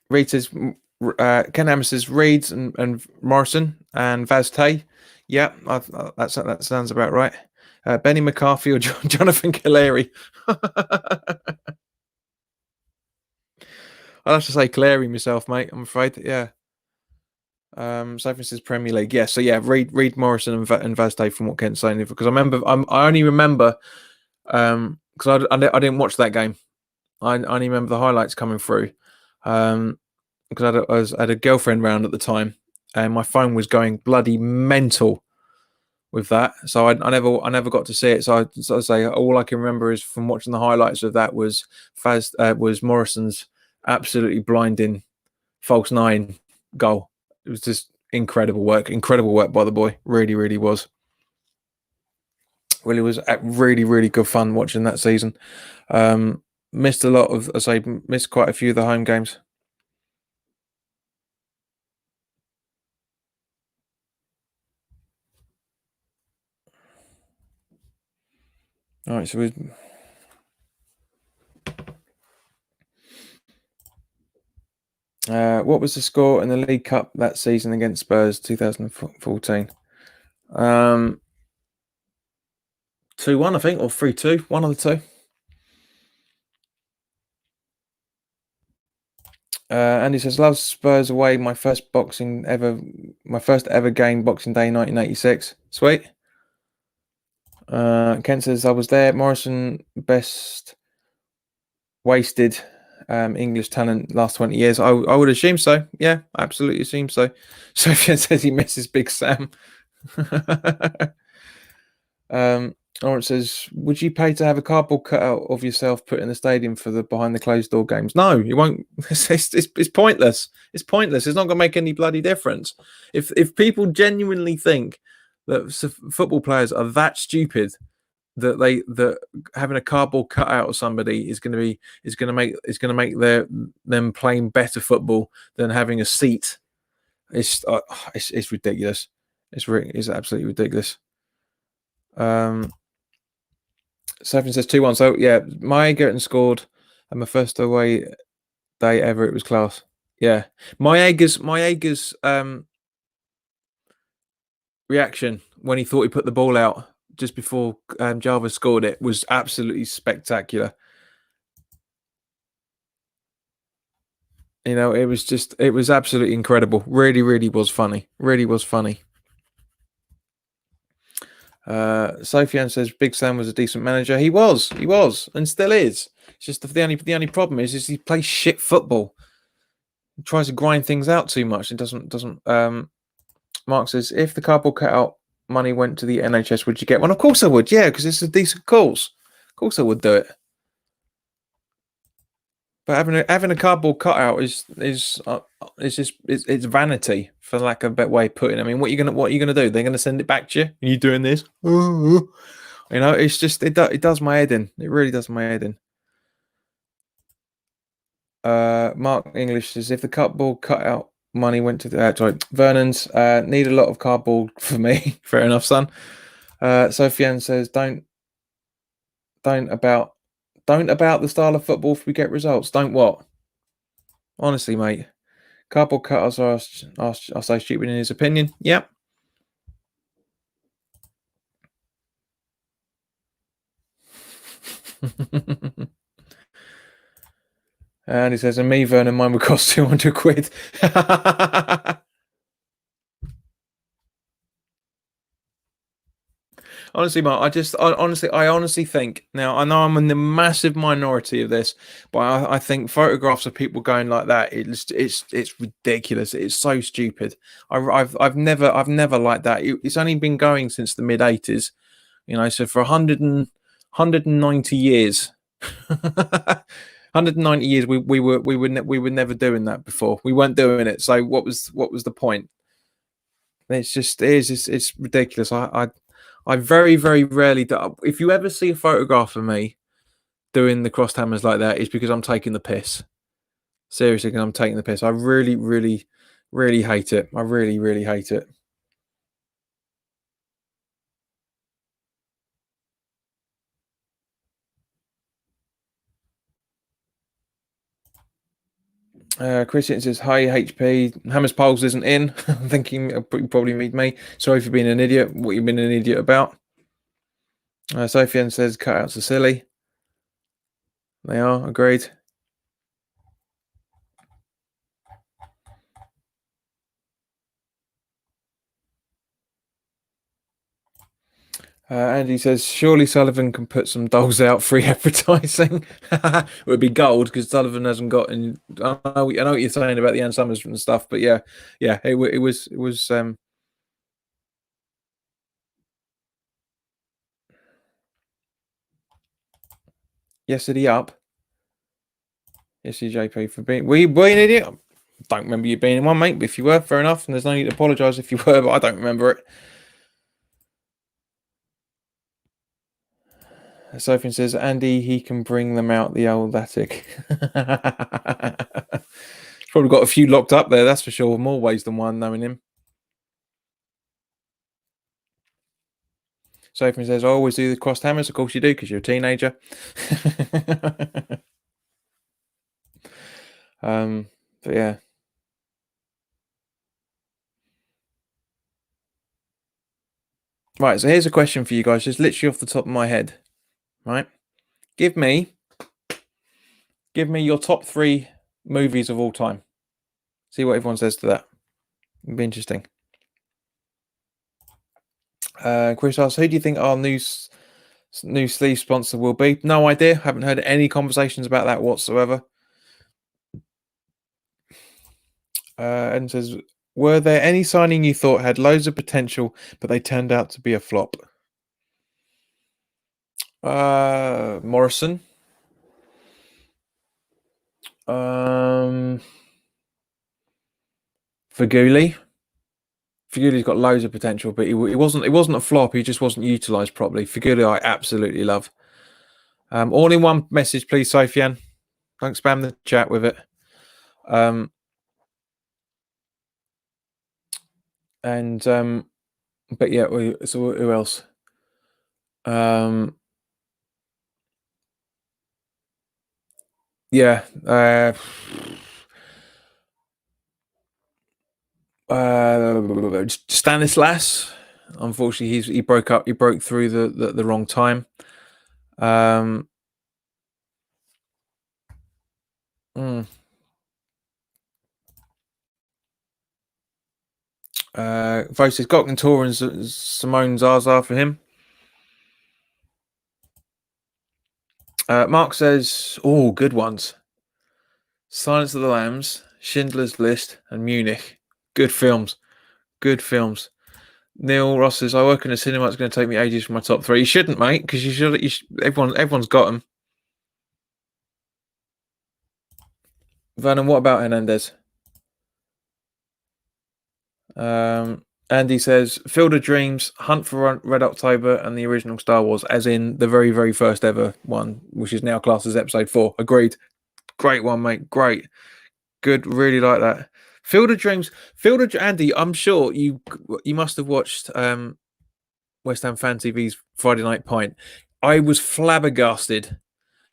Reed says, Ken Hammer says Reeds and Morrison and Vaz Tay. Yeah, that sounds about right. Benny McCarthy or Jonathan Calleri. I'll have to say Calleri myself, mate. I'm afraid. Yeah. San Francisco's Premier League. Yeah. So yeah, Reed Morrison and Vaz Tay from what Kent's saying, because I only remember because I didn't watch that game. I only remember the highlights coming through. Because I had a girlfriend round at the time, and my phone was going bloody mental with that. So I never got to see it. So I say all I can remember is from watching the highlights of that was was Morrison's absolutely blinding false nine goal. It was just incredible work by the boy. Really, really was. Really was really, really good fun watching that season. Missed a lot of, I say, missed quite a few of the home games. All right, so what was the score in the League Cup that season against Spurs, 2014? 2-1, I think, or 3-2, one of the two. Andy says, "Love Spurs away. My first ever game, Boxing Day, 1986. Sweet." Kent says, "I was there. Morrison, best wasted English talent last 20 years. I would assume so. Yeah, absolutely assume so." Sofian says he misses Big Sam. Lawrence says, "Would you pay to have a cardboard cutout of yourself put in the stadium for the behind the closed door games?" No, you won't. It's pointless. It's pointless. It's not going to make any bloody difference. If people genuinely think that football players are that stupid that having a cardboard cutout of somebody is going to make them playing better football than having a seat, it's ridiculous. It's absolutely ridiculous. Seven says 2-1. So yeah, Maya Gerton scored, and my first away day ever. It was class. Yeah, my reaction when he thought he put the ball out just before Jarvis scored it was absolutely spectacular. You know, it was absolutely incredible. Really, really was funny. Really was funny. Sofian says Big Sam was a decent manager. He was, and still is. It's just the only problem is he plays shit football. He tries to grind things out too much. It doesn't. Mark says, if the cardboard cutout money went to the NHS, would you get one? Of course I would. Yeah, because it's a decent cause. Of course I would do it. But having a cardboard cutout is it's vanity, for lack of a better way of putting it. I mean, what are you gonna do? They're gonna send it back to you. Are you doing this? You know, it's just it does my head in. It really does my head in. Mark English says, if the cardboard cutout money went to the sorry, Vernon's need a lot of cardboard for me. Fair enough, son. Sofiane says, don't about the style of football if we get results. Don't what? Honestly, mate. Cardboard cutters are so stupid in his opinion. Yep. And he says, and me, Vernon, mine would cost 200 quid. Honestly, Mark, I honestly think, now I know I'm in the massive minority of this, but I think photographs of people going like that, it's ridiculous. It's so stupid. I've never liked that. It's only been going since the mid 80s, you know. So for 190 years, 190 years, we were never doing that before. We weren't doing it. So what was the point? It's ridiculous. I very, very rarely do. If you ever see a photograph of me doing the crossed hammers like that, it's because I'm taking the piss. Seriously, I'm taking the piss. I really, really, really hate it. I really, really hate it. Christian says, "Hi HP, Hammers Poles isn't in." I'm thinking you probably meet me. Sorry for being an idiot. What you've been an idiot about? Sophian says, "Cutouts are silly." They are, agreed. Andy says, "Surely Sullivan can put some dolls out free advertising." It would be gold because Sullivan hasn't got. And I know what you're saying about the Ann Summers and stuff, but yeah, it was. Yesterday up. Yes, you JP for being. Were you an idiot? Don't remember you being in one, mate. But if you were, fair enough. And there's no need to apologise if you were, but I don't remember it. Sophie says, "Andy, he can bring them out the old attic." He's probably got a few locked up there, that's for sure. More ways than one, knowing him. Sophie says, "I always do the crossed hammers." Of course you do, because you're a teenager. But yeah. Right, so here's a question for you guys, just literally off the top of my head. Right? Give me your top 3 movies of all time. See what everyone says to that. It'd be interesting. Chris asks, "Who do you think our new sleeve sponsor will be?" No idea. Haven't heard any conversations about that whatsoever. And says, "Were there any signing you thought had loads of potential, but they turned out to be a flop?" Morrison. Faguli. Faguli's got loads of potential, but he wasn't. It wasn't a flop. He just wasn't utilised properly. Faguli, I absolutely love. All in one message, please, Sofian. Don't spam the chat with it. But yeah. So who else? Yeah. Stanislas. Unfortunately, he broke up. He broke through the wrong time. Voted Gokkentor and Simone Zaza for him. Mark says, "Oh, good ones. Silence of the Lambs, Schindler's List, and Munich. Good films. Good films." Neil Ross says, "I work in a cinema. It's going to take me ages for my top 3. You shouldn't, mate, because you should. Everyone's got them." Vernon, what about Hernandez? Andy says, "Field of Dreams, Hunt for Red October, and the original Star Wars, as in the very, very first ever one, which is now classed as Episode 4. Agreed. Great one, mate. Great. Good. Really like that. Field of Dreams. Andy, I'm sure you must have watched West Ham Fan TV's Friday Night Pint. I was flabbergasted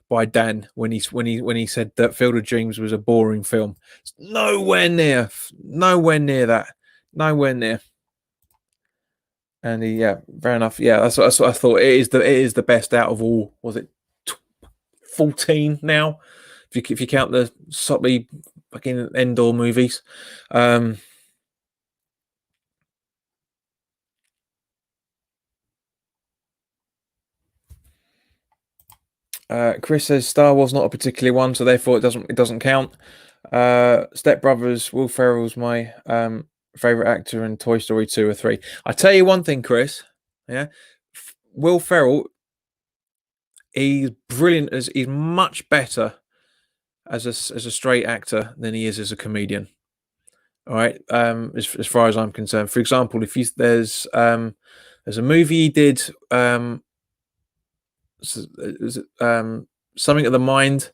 by Dan when he said that Field of Dreams was a boring film. It's nowhere near that. Nowhere near. And yeah, fair enough. Yeah, that's what I thought. It is the best out of all. Was it 14 now? If you count the soppy fucking Endor movies. Chris says Star Wars not a particular one, so therefore it doesn't count. Step Brothers, Will Ferrell's my favorite actor in Toy Story 2 or 3. I tell you one thing, Chris. Yeah, Will Ferrell, he's brilliant. He's much better as a straight actor than he is as a comedian. All right, as far as I'm concerned. For example, if there's a movie he did, Something of the Mind.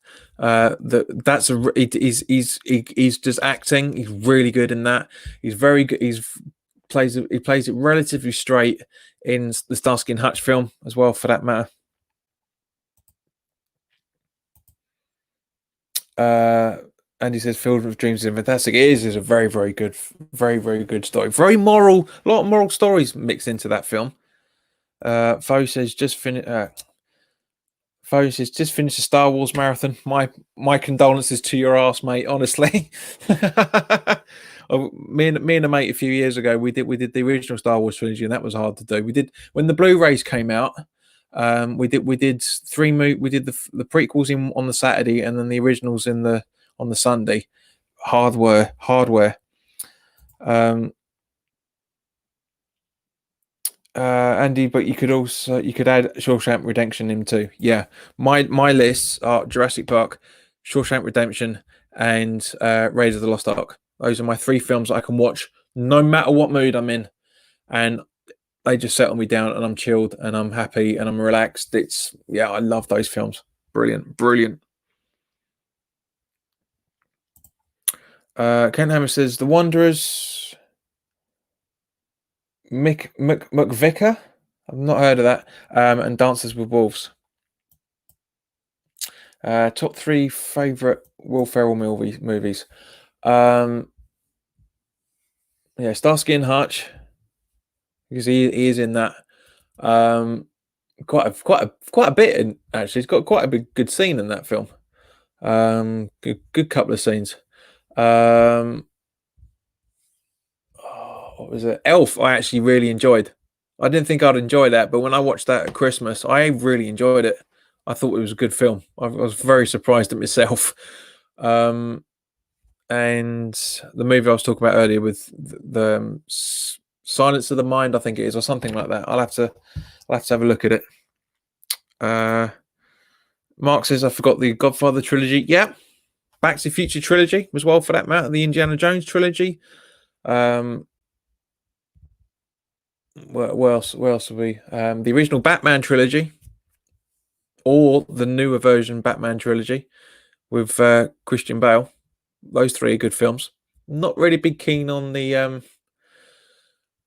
He's just acting. He's really good in that. He's very good. He plays it relatively straight in the Starsky and Hutch film as well, for that matter. Andy says Field of Dreams is fantastic. It is a very, very good, very, very good story. Very moral, a lot of moral stories mixed into that film. Foe says Foe says just finished the Star Wars marathon. My condolences to your ass, mate. Honestly, me and a mate a few years ago we did the original Star Wars trilogy, and that was hard to do. We did when the Blu-rays came out. We did we did the prequels in on the Saturday, and then the originals on the Sunday. Hardware. Um, Andy, but you could add Shawshank Redemption in too. Yeah, my lists are Jurassic Park, Shawshank Redemption, and Raiders of the Lost Ark. Those are my three films I can watch no matter what mood I'm in, and they just settle me down, and I'm chilled, and I'm happy, and I'm relaxed. I love those films. Brilliant, brilliant. Ken Hammer says The Wanderers. McVicker. I've not heard of that. And Dances with Wolves. Top three favorite Will Ferrell movies. Starsky and Hutch, because he is in that. Quite a bit in actually. He's got quite a big good scene in that film. Good couple of scenes. What was it? Elf. I actually really enjoyed. I didn't think I'd enjoy that, but when I watched that at Christmas, I really enjoyed it. I thought it was a good film. I was very surprised at myself. And the movie I was talking about earlier with the Silence of the Mind, I think it is, or something like that. I'll have to have a look at it. Mark says I forgot the Godfather trilogy. Yeah, Back to the Future trilogy as well, for that matter. The Indiana Jones trilogy. What else? Where else are we? The original Batman trilogy, or the newer version Batman trilogy with Christian Bale. Those three are good films. Not really big keen on the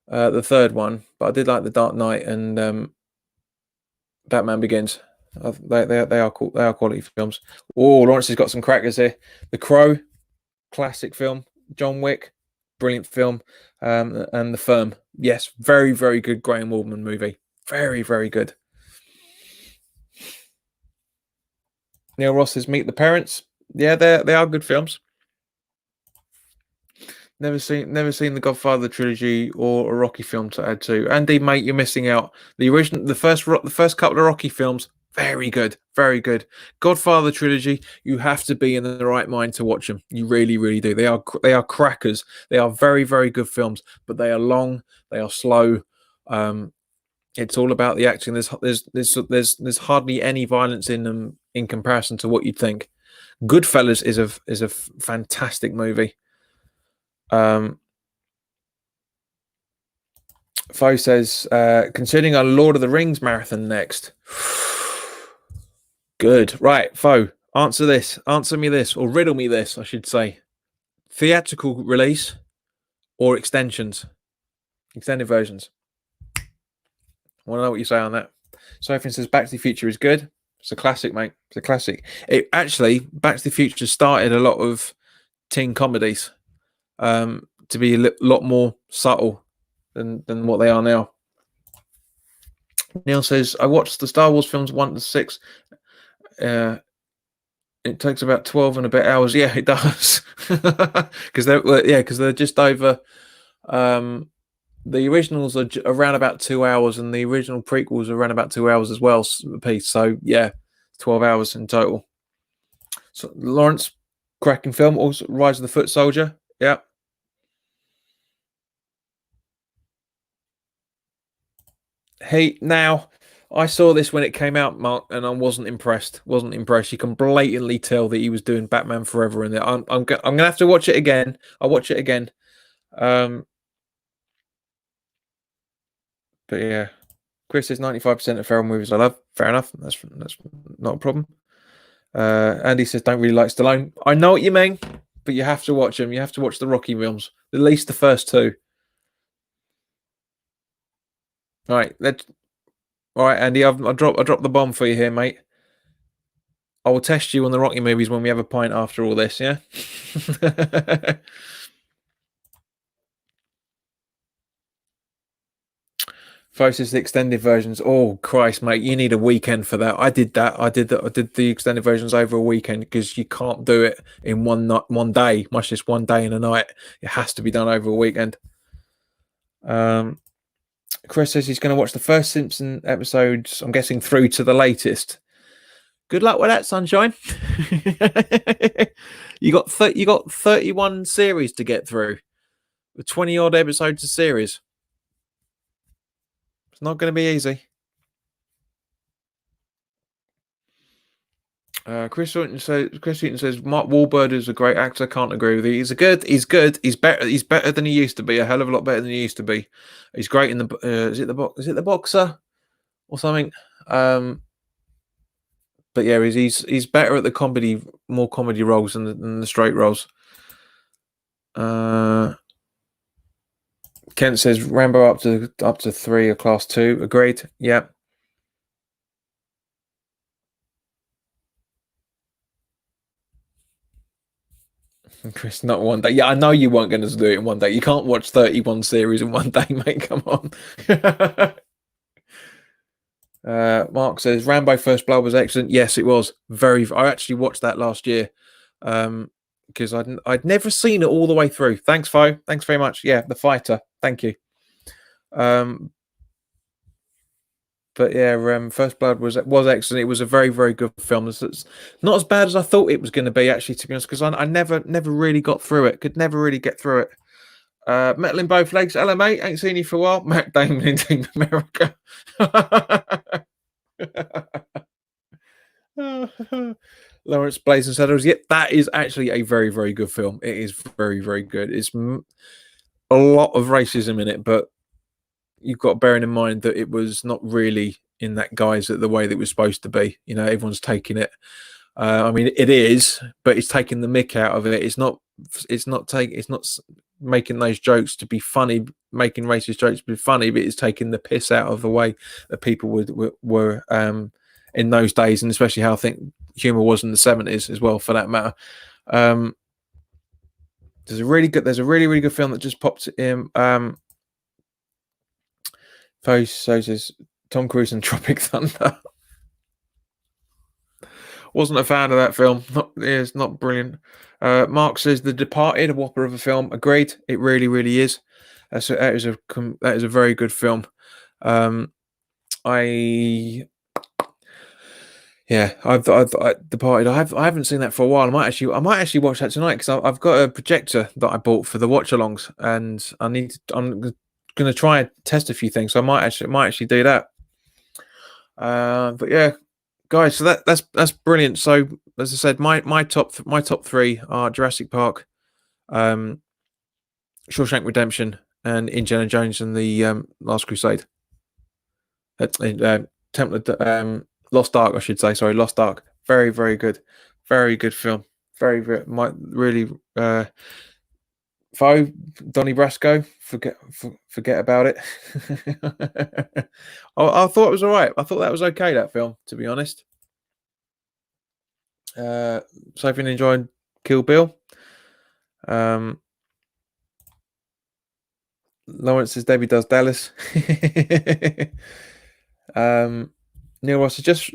third one, but I did like The Dark Knight and Batman Begins. They are cool. They are quality films. Oh, Lawrence has got some crackers here. The Crow, classic film. John Wick, brilliant film. And The Firm. Yes, very, very good Graham Waldman movie. Very, very good. Neil Ross says Meet the Parents. Yeah, they are good films. Never seen the Godfather trilogy or a Rocky film to add to. Andy, mate, you're missing out. The first couple of Rocky films, very good, very good. Godfather trilogy, you have to be in the right mind to watch them. You really, really do. They are crackers. They are very, very good films, but they are long. They are slow. It's all about the acting. There's hardly any violence in them in comparison to what you'd think. Goodfellas is a fantastic movie. Foe says, considering a Lord of the Rings marathon next. Good. Right, Foe, answer me this, or riddle me this, I should say. Theatrical release or extended versions? I want to know what you say on that. Sophie says, Back to the Future is good. It's a classic, mate. It's a classic. Back to the Future started a lot of teen comedies. To be a lot more subtle than what they are now. Neil says, I watched the Star Wars films 1 to 6. It takes about 12 and a bit hours. Yeah, it does. Because they're just over. The originals are around about 2 hours, and the original prequels are around about 2 hours as well, a piece. So yeah, 12 hours in total. So Lawrence, cracking film. Also, Rise of the Foot Soldier. Yeah. Hey, now I saw this when it came out, Mark, and I wasn't impressed. You can blatantly tell that he was doing Batman Forever in there. I'm gonna have to watch it again. I'll watch it again. But yeah, Chris says 95% of Ferrell movies I love. Fair enough. That's not a problem. Andy says don't really like Stallone. I know what you mean, but you have to watch them. You have to watch the Rocky films, at least the first two. All right, Andy, I dropped the bomb for you here, mate. I will test you on the Rocky movies when we have a pint after all this, yeah? Versus the extended versions. Oh Christ, mate, you need a weekend for that. I did that. I did the extended versions over a weekend because you can't do it in one day, much just one day and a night. It has to be done over a weekend. Chris says he's going to watch the first Simpson episodes, I'm guessing through to the latest. Good luck with that, sunshine. you got 31 series to get through. 20 odd episodes a series. It's not going to be easy. Chris Wheaton says Mark Wahlberg is a great actor. Can't agree with you. He's good. He's good. He's better. He's better than he used to be. A hell of a lot better than he used to be. He's great in the. Is it the boxer or something? But yeah, he's better at the comedy, more comedy roles than the straight roles. Kent says Rambo up to 3 or class 2. Agreed. Yeah. Chris, not one day. Yeah, I know you weren't going to do it in one day. You can't watch 31 series in one day, mate. Come on. Mark says Rambo First Blood was excellent. Yes, it was. I actually watched that last year because I'd never seen it all the way through. Thanks, Fo. Thanks very much. Yeah, The Fighter. Thank you. But yeah, First Blood was excellent. It was a very, very good film. It's not as bad as I thought it was going to be, actually, to be honest, because I never really got through it. Could never really get through it. Metal in both legs. Hello, mate. Ain't seen you for a while. Matt Damon in Team America. Lawrence Blazing Saddles. Yep, that is actually a very, very good film. It is very, very good. It's a lot of racism in it, but you've got bearing in mind that it was not really in that guise that the way that it was supposed to be. You know, everyone's taking it. I mean, it is, but it's taking the mick out of it. It's not making those jokes to be funny, making racist jokes to be funny, but it's taking the piss out of the way that people were in those days, and especially how I think humor was in the 70s as well, for that matter. There's a really, really good film that just popped in. So says Tom Cruise and Tropic Thunder. Wasn't a fan of that film. It's not brilliant. Mark says The Departed, a whopper of a film. Agreed. It really, really is. So that is a very good film. I've Departed. I haven't seen that for a while. I might actually watch that tonight because I've got a projector that I bought for the watch-alongs, and I'm going to try and test a few things. So I might actually do that. But yeah, guys, so that's brilliant. So as I said, my top 3 are Jurassic Park, Shawshank Redemption, and Indiana Jones and the Last Crusade. Lost Ark, I should say. Sorry, Lost Ark. Very, very good. Very good film. Very, very really. Donnie Brasco, forget about it. I thought it was all right. I thought that was okay, that film, to be honest. Sophie enjoyed Kill Bill. Lawrence says Debbie does Dallas. Neil Ross, just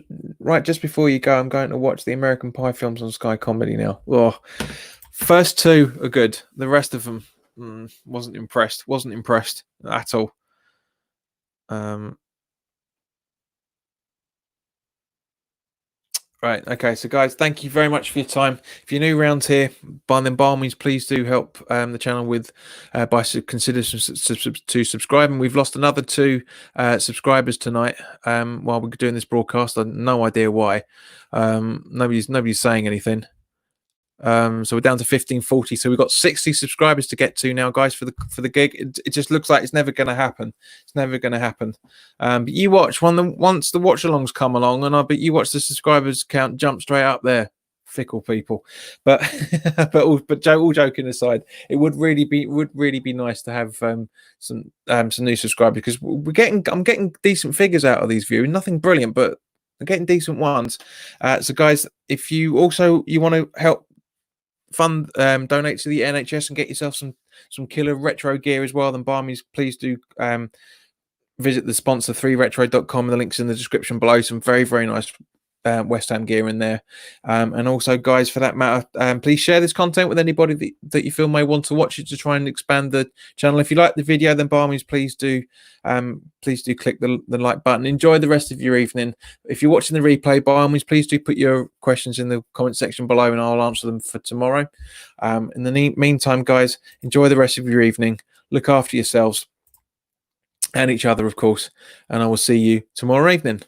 before you go, I'm going to watch the American Pie films on Sky Comedy now. Oh, first 2 are good. The rest of them wasn't impressed at all. Right, okay, so guys, thank you very much for your time. If you're new around here, by all means, please do help the channel with by consider to subscribing. We've lost another 2 subscribers tonight while we're doing this broadcast. I have no idea why. Nobody's saying anything. So we're down to 1540. So we've got 60 subscribers to get to now, guys, for the gig. It just looks like it's never going to happen. It's never going to happen. But you watch once the watch alongs come along, and I bet you watch the subscribers count jump straight up there. Fickle people. But all joking aside, it would really be nice to have some new subscribers, because I'm getting decent figures out of these views. Nothing brilliant, but getting decent ones. So guys, if you want to help fund, donate to the NHS and get yourself some killer retro gear as well, then by all means, please do visit the sponsor 3retro.com. The link's in the description below. Some very, very nice West Ham gear in there. And also, guys, for that matter, please share this content with anybody that you feel may want to watch it, to try and expand the channel. If you like the video, then by all means, please do click the like button. Enjoy the rest of your evening. If you're watching the replay, by all means, please do put your questions in the comment section below, and I'll answer them for tomorrow. In the meantime, guys, enjoy the rest of your evening. Look after yourselves and each other, of course, and I will see you tomorrow evening.